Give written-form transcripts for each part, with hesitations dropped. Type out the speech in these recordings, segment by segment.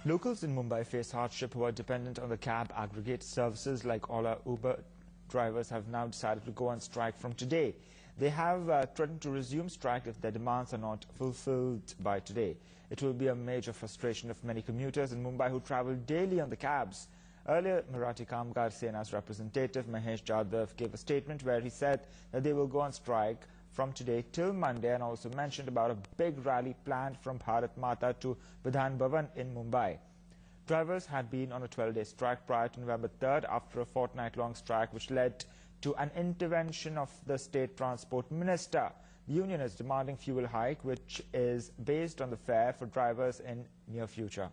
Locals in Mumbai face hardship who are dependent on the cab aggregate services like Ola. Uber drivers have now decided to go on strike from today. They have threatened to resume strike if their demands are not fulfilled by today. It will be a major frustration of many commuters in Mumbai who travel daily on the cabs. Earlier, Marathi Kamgar Sena's representative Mahesh Jadhav gave a statement where he said that they will go on strike from today till Monday, and also mentioned about a big rally planned from Bharat Mata to Vidhan Bhavan in Mumbai. Drivers had been on a 12-day strike prior to November 3rd after a fortnight-long strike which led to an intervention of the state transport minister. The union is demanding fuel hike which is based on the fare for drivers in near future.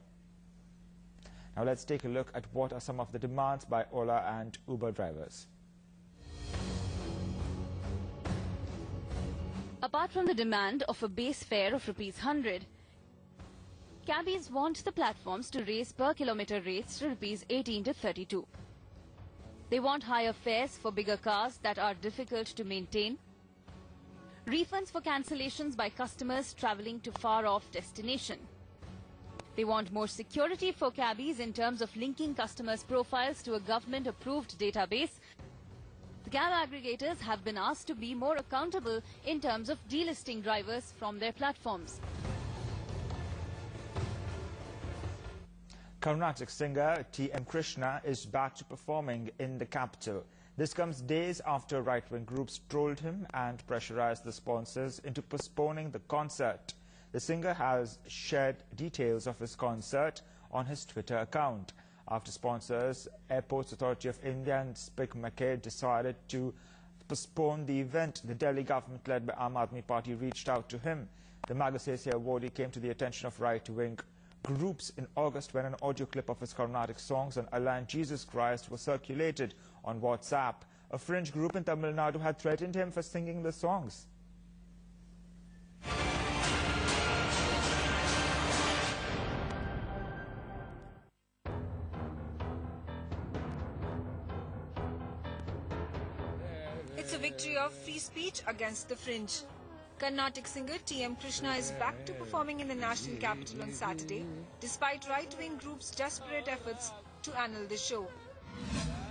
Now let's take a look at what are some of the demands by Ola and Uber drivers. Apart from the demand of a base fare of ₹100, cabbies want the platforms to raise per kilometre rates to ₹18 to 32. They want higher fares for bigger cars that are difficult to maintain, refunds for cancellations by customers travelling to far-off destination. They want more security for cabbies in terms of linking customers' profiles to a government-approved database. The cab aggregators have been asked to be more accountable in terms of delisting drivers from their platforms. Carnatic singer T.M. Krishna is back to performing in the capital. This comes days after right-wing groups trolled him and pressurized the sponsors into postponing the concert. The singer has shared details of his concert on his Twitter account. After sponsors, Airports Authority of India and Spic McKay decided to postpone the event, the Delhi government led by Aam Aadmi Party reached out to him. The Magsaysay awardee came to the attention of right-wing groups in August when an audio clip of his Carnatic songs on Allah and Jesus Christ was circulated on WhatsApp. A fringe group in Tamil Nadu had threatened him for singing the songs. It's a victory of free speech against the fringe. Carnatic singer T.M. Krishna is back to performing in the national capital on Saturday, despite right-wing groups' desperate efforts to annul the show.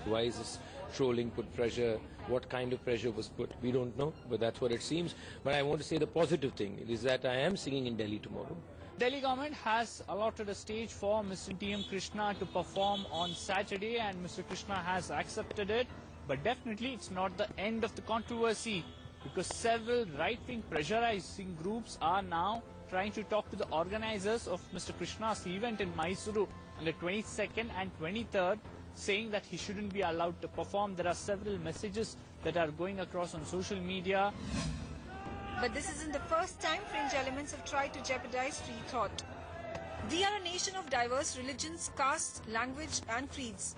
Why is this trolling put pressure? What kind of pressure was put? We don't know, but that's what it seems. But I want to say the positive thing is that I am singing in Delhi tomorrow. Delhi government has allotted a stage for Mr. T.M. Krishna to perform on Saturday, and Mr. Krishna has accepted it. But definitely it's not the end of the controversy, because several right-wing pressurizing groups are now trying to talk to the organizers of Mr. Krishna's event in Mysuru on the 22nd and 23rd, saying that he shouldn't be allowed to perform. There are several messages that are going across on social media. But this isn't the first time fringe elements have tried to jeopardize free thought. We are a nation of diverse religions, castes, language and creeds.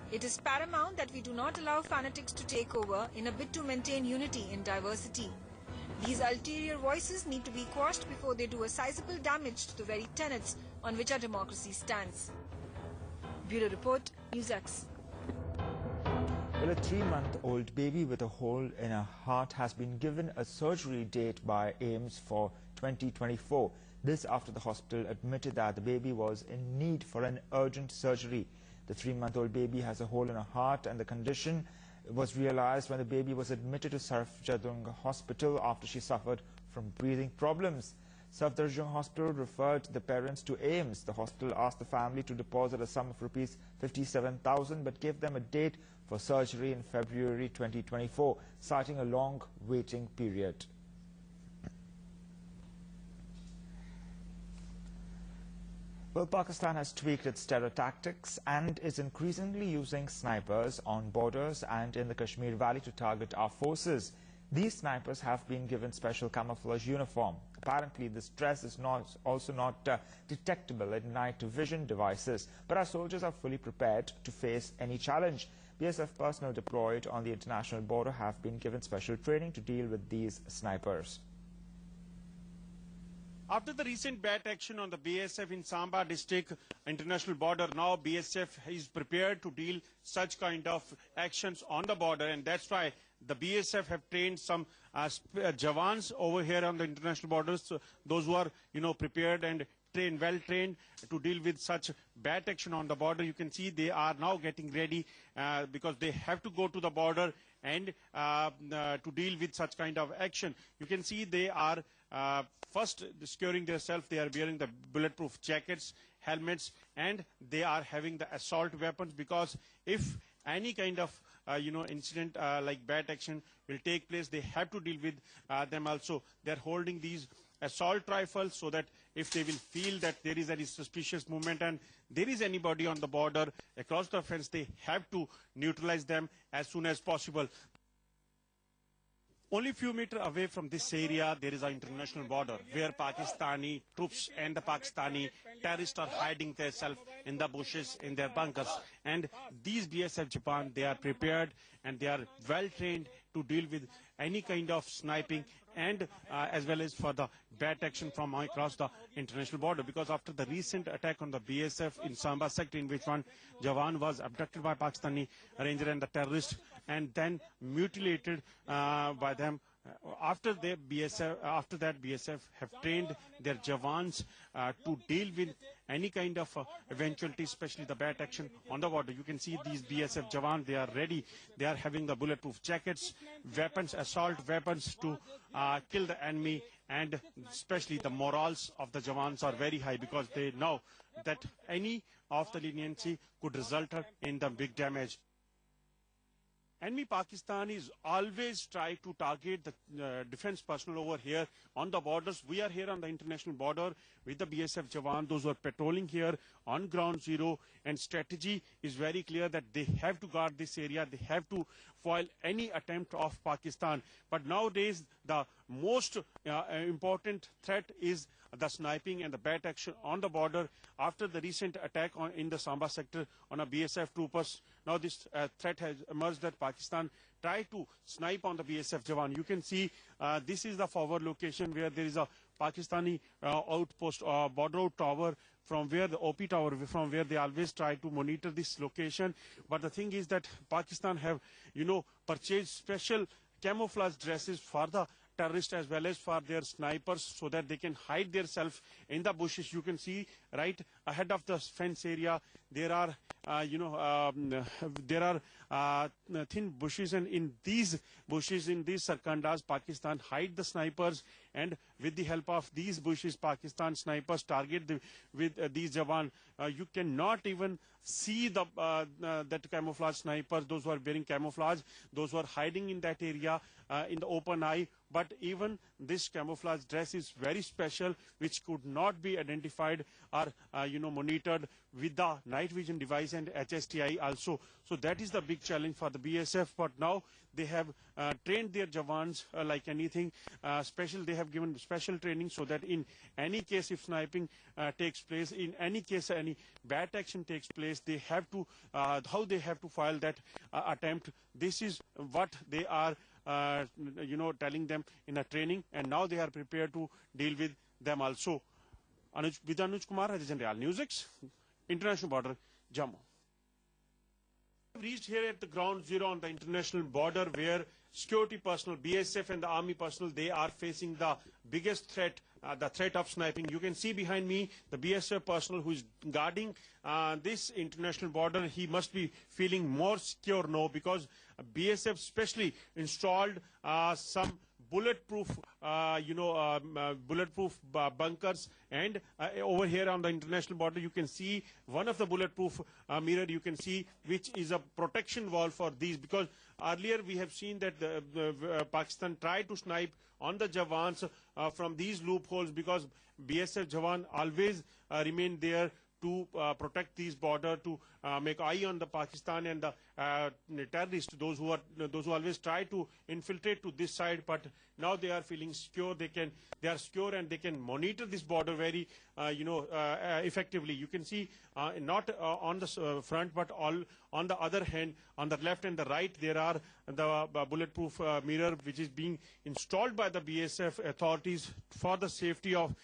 It is paramount that we do not allow fanatics to take over in a bid to maintain unity in diversity. These ulterior voices need to be quashed before they do a sizable damage to the very tenets on which our democracy stands. Bureau Report, NewsX. Well, a 3-month-old baby with a hole in her heart has been given a surgery date by AIIMS for 2024. This after the hospital admitted that the baby was in need for an urgent surgery. The 3-month-old baby has a hole in her heart, and the condition was realized when the baby was admitted to Safdarjung Hospital after she suffered from breathing problems. Safdarjung Hospital referred the parents to AIIMS. The hospital asked the family to deposit a sum of ₹57,000 but gave them a date for surgery in February 2024, citing a long waiting period. Well, Pakistan has tweaked its terror tactics and is increasingly using snipers on borders and in the Kashmir Valley to target our forces. These snipers have been given special camouflage uniform. Apparently, this dress is also not detectable in night vision devices, but our soldiers are fully prepared to face any challenge. BSF personnel deployed on the international border have been given special training to deal with these snipers. After the recent bat action on the BSF in Samba district international border, now BSF is prepared to deal such kind of actions on the border, and that's why the BSF have trained some Jawans over here on the international borders, so those who are prepared and well trained to deal with such bad action on the border. You can see they are now getting ready because they have to go to the border and to deal with such kind of action. You can see they are first securing themselves. They are wearing the bulletproof jackets, helmets, and they are having the assault weapons, because if any kind of incident like bad action will take place, they have to deal with them also. They are holding these assault rifles so that if they will feel that there is any suspicious movement and there is anybody on the border across the fence, they have to neutralize them as soon as possible. Only a few meters away from this area, there is an international border where Pakistani troops and the Pakistani terrorists are hiding themselves in the bushes, in their bunkers. And these BSF Japan, they are prepared and they are well trained to deal with any kind of sniping and as well as for the bad action from across the international border. Because after the recent attack on the BSF in Samba sector, in which one Jawan was abducted by Pakistani ranger and the terrorist and then mutilated by them, after that BSF have trained their Jawans to deal with any kind of eventuality, especially the bad action on the border. You can see these BSF Jawan, they are ready. They are having the bulletproof jackets, weapons, assault weapons to kill the enemy, and especially the morals of the Jawans are very high because they know that any of the leniency could result in the big damage. Enemy Pakistan is always try to target the defense personnel over here on the borders. We are here on the international border with the BSF Jawan, those who are patrolling here on ground zero, and strategy is very clear that they have to guard this area. They have to foil any attempt of Pakistan. But nowadays, the most important threat is the sniping and the bad action on the border after the recent attack in the Samba sector on a BSF troopers. Now this threat has emerged that Pakistan tried to snipe on the BSF Jawan. You can see this is the forward location where there is a Pakistani outpost, border out tower, from where the OP tower, from where they always try to monitor this location. But the thing is that Pakistan have, purchased special camouflage dresses for the terrorists as well as for their snipers so that they can hide themselves in the bushes. You can see right ahead of the fence area there are thin bushes, and in these bushes, in these sarkandas, Pakistan hide the snipers, and with the help of these bushes, Pakistan snipers target with these Jawan. You cannot even see that camouflage snipers, those who are wearing camouflage, those who are hiding in that area in the open eye. But even this camouflage dress is very special, which could not be identified or monitored with the night vision device and HSTI also. So that is the big challenge for the BSF. But now they have trained their Jawans like anything special. They have given special training so that in any case if sniping takes place, in any case any bad action takes place, they have to how they have to file that attempt. This is what they are telling them in a training, and now they are prepared to deal with them also. With Anuj Kumar, Harijan Real News X, International Border, Jammu. We reached here at the ground zero on the international border where security personnel, BSF and the army personnel, they are facing the biggest threat, the threat of sniping. You can see behind me the BSF personnel who is guarding this international border. He must be feeling more secure now because BSF especially installed some bulletproof bunkers, and over here on the international border you can see one of the bulletproof mirror, you can see, which is a protection wall for these, because earlier we have seen that Pakistan tried to snipe on the Jawans from these loopholes, because BSF Jawan always remain there to protect these border, to make eye on the Pakistan and the terrorists, those who always try to infiltrate to this side. But now they are feeling secure. They are secure and they can monitor this border very effectively. You can see not on the front, but all on the other hand, on the left and the right, there are the bulletproof mirror which is being installed by the BSF authorities for the safety of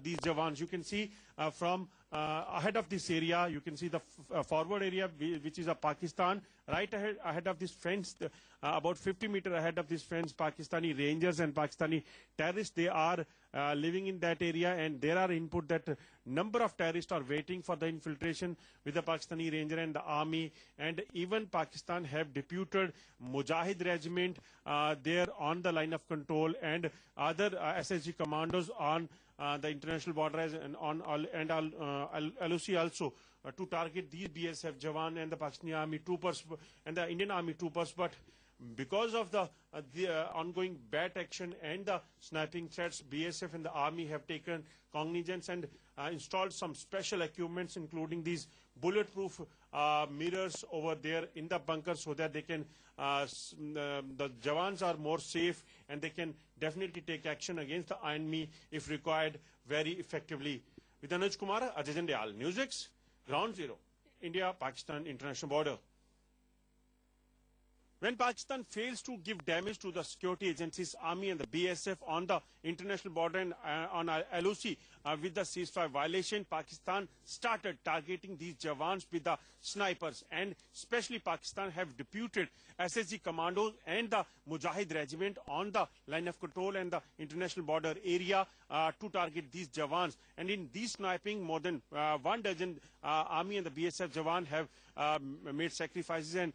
these Jawans. You can see from ahead of this area. You can see the forward area, which is Pakistan. Right ahead of this fence, about 50 meters ahead of this fence, Pakistani rangers and Pakistani terrorists, they are living in that area, and there are input that number of terrorists are waiting for the infiltration with the Pakistani ranger and the army, and even Pakistan have deputed Mujahid regiment there on the line of control, and other SSG commandos on the international border and on LOC also to target these BSF Jawan and the Pakistani army troopers and the Indian army troopers. But because of the ongoing bad action and the sniping threats, BSF and the army have taken cognizance and installed some special equipments, including these bulletproof mirrors over there in the bunker, so that they can the Jawans are more safe and they can definitely take action against the enemy if required very effectively. With Anuj Kumar, Ajay Jandal, News 6, Ground Zero, India-Pakistan international border. When Pakistan fails to give damage to the security agencies, army and the BSF on the international border and on LOC with the ceasefire violation, Pakistan started targeting these Jawans with the snipers, and especially Pakistan have deputed SSG commandos and the Mujahid regiment on the line of control and the international border area to target these Jawans. And in these sniping, more than 1 dozen army and the BSF Jawan have made sacrifices and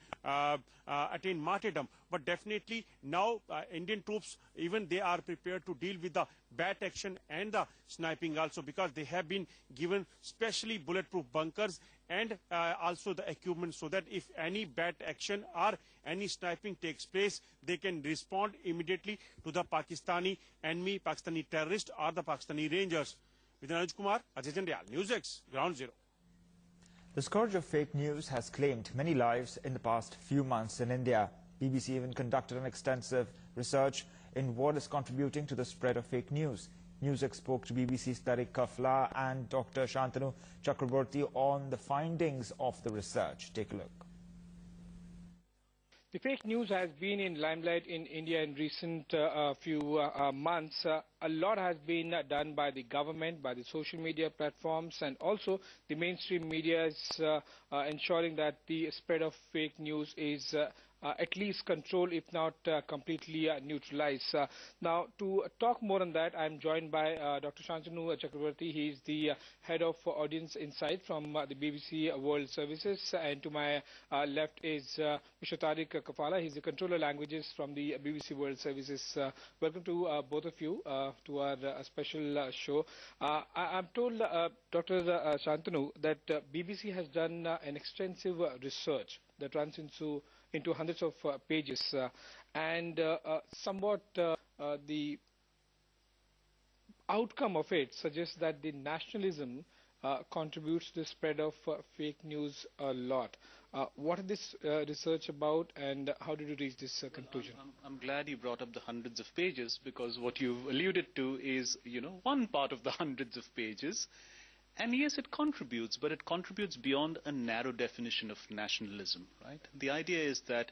attained martyrdom. But definitely now Indian troops, even they are prepared to deal with the bad action and the sniping also, because they have been given specially bulletproof bunkers and also the equipment, so that if any bad action or any sniping takes place, they can respond immediately to the Pakistani enemy, Pakistani terrorists or the Pakistani rangers. With Anuj Kumar, Ajay Jandal, News 6, Ground Zero. The scourge of fake news has claimed many lives in the past few months in India. BBC even conducted an extensive research in what is contributing to the spread of fake news. Newsek spoke to BBC's Tariq Kafla and Dr. Shantanu Chakraborty on the findings of the research. Take a look. The fake news has been in limelight in India in recent few months. A lot has been done by the government, by the social media platforms, and also the mainstream media is ensuring that the spread of fake news is at least controlled, if not completely neutralized. Now, to talk more on that, I am joined by Dr. Shantanu Chakraborty. He is the head of Audience Insight from the BBC World Services, and to my left is Mr. Tariq Kafala. He is the controller languages from the BBC World Services. Welcome to both of you to our special show. I'm told, Dr. Shantanu, that BBC has done an extensive research that runs into hundreds of pages, and somewhat the outcome of it suggests that the nationalism contributes to the spread of fake news a lot. What is this research about, and how did you reach this conclusion? I'm glad you brought up the hundreds of pages, because what you've alluded to is, one part of the hundreds of pages. And yes, it contributes, but it contributes beyond a narrow definition of nationalism, right? The idea is that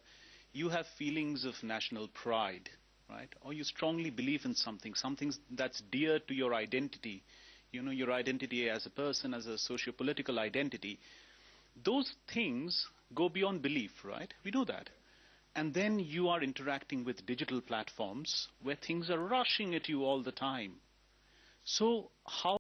you have feelings of national pride, right? Or you strongly believe in something that's dear to your identity, your identity as a person, as a socio-political identity. Those things go beyond belief, right? We know that. And then you are interacting with digital platforms where things are rushing at you all the time. So how